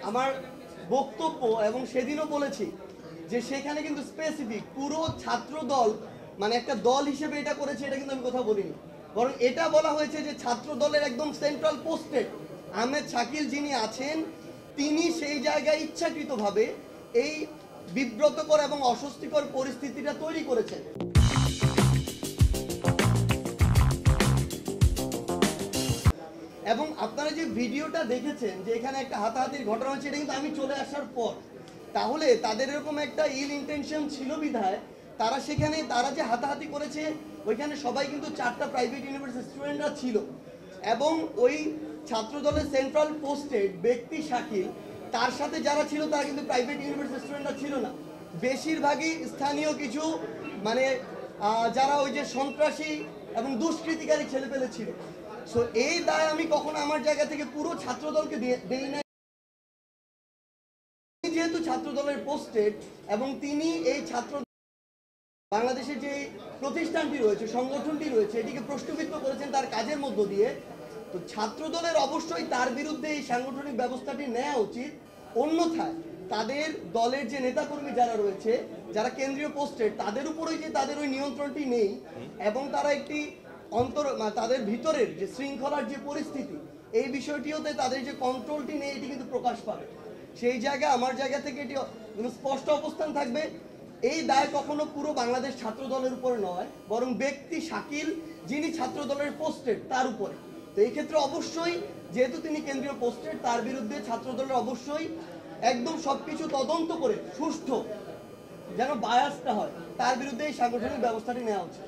আমার বক্তব্য এবং সেদিনও বলেছি যে সেখানে কিন্তু স্পেসিফিক পুরো ছাত্র দল মানে একটা দল হিসেবে এটা করেছে, এটা কিন্তু আমি কোথাও বলিনি। বরং এটা বলা হয়েছে যে ছাত্র দলের একদম সেন্ট্রাল পোস্টে আহমেদ শাকিল যিনি আছেন তিনি সেই জায়গায় ইচ্ছাকৃতভাবে এই বিব্রতকর এবং অস্বস্তিকর পরিস্থিতিটা তৈরি করেছেন। এবং আপনারা যে ভিডিওটা দেখেছেন যে এখানে একটা হাতাহাতির ঘটনা হচ্ছে, এটা কিন্তু আমি চলে আসার পর। তাহলে তাদের এরকম একটা ইল ইন্টেনশন ছিল বিধায় তারা সেখানে তারা যে হাতাহাতি করেছে ওইখানে সবাই কিন্তু 4টা প্রাইভেট ইউনিভার্সিটি স্টুডেন্টরা ছিল এবং ওই ছাত্র দলের সেন্ট্রাল পোস্টেড ব্যক্তি শাকিল তার সাথে যারা ছিল তারা কিন্তু প্রাইভেট ইউনিভার্সিটি স্টুডেন্টরা ছিল না, বেশিরভাগই স্থানীয় কিছু মানে যারা ওই যে সন্ত্রাসী এবং দুষ্কৃতিকারী ছেলেপেলে ছিল। সো এই দায় আমি কখনো আমার জায়গা থেকে পুরো ছাত্র দলকে দেই না। যেহেতু ছাত্র দলের পোস্টেড এবং তিনি এই ছাত্র বাংলাদেশের যে প্রতিষ্ঠানটি রয়েছে সংগঠনটি রয়েছে এটিকে প্রশ্নবিদ্ধ করেছেন তার কাজের মধ্য দিয়ে, তো ছাত্র দলের অবশ্যই তার বিরুদ্ধে এই সাংগঠনিক ব্যবস্থাটি নেওয়া উচিত। অন্যথায় তাদের দলের যে নেতাকর্মী যারা রয়েছে যারা কেন্দ্রীয় পোস্টেড তাদের উপরেই যে তাদের ওই নিয়ন্ত্রণটি নেই এবং তারা একটি তাদের ভিতরের যে শৃঙ্খলার যে পরিস্থিতি এই বিষয়টিওতে তাদের যে কন্ট্রোলটি নেই এটি কিন্তু প্রকাশ পাবে। সেই জায়গা আমার জায়গা থেকে এটি স্পষ্ট অবস্থান থাকবে, এই দায় কখনো পুরো বাংলাদেশ ছাত্র দলের উপরে নয় বরং ব্যক্তি শাকিল যিনি ছাত্র দলের পোস্টেড তার উপরে। তো এই ক্ষেত্রে অবশ্যই যেহেতু তিনি কেন্দ্রীয় পোস্টেড তার বিরুদ্ধে ছাত্র দলের অবশ্যই একদম সবকিছু তদন্ত করে সুষ্ঠু যেন বায়াসটা হয় তার বিরুদ্ধে এই সাংগঠনিক ব্যবস্থাটি নেওয়া উচিত।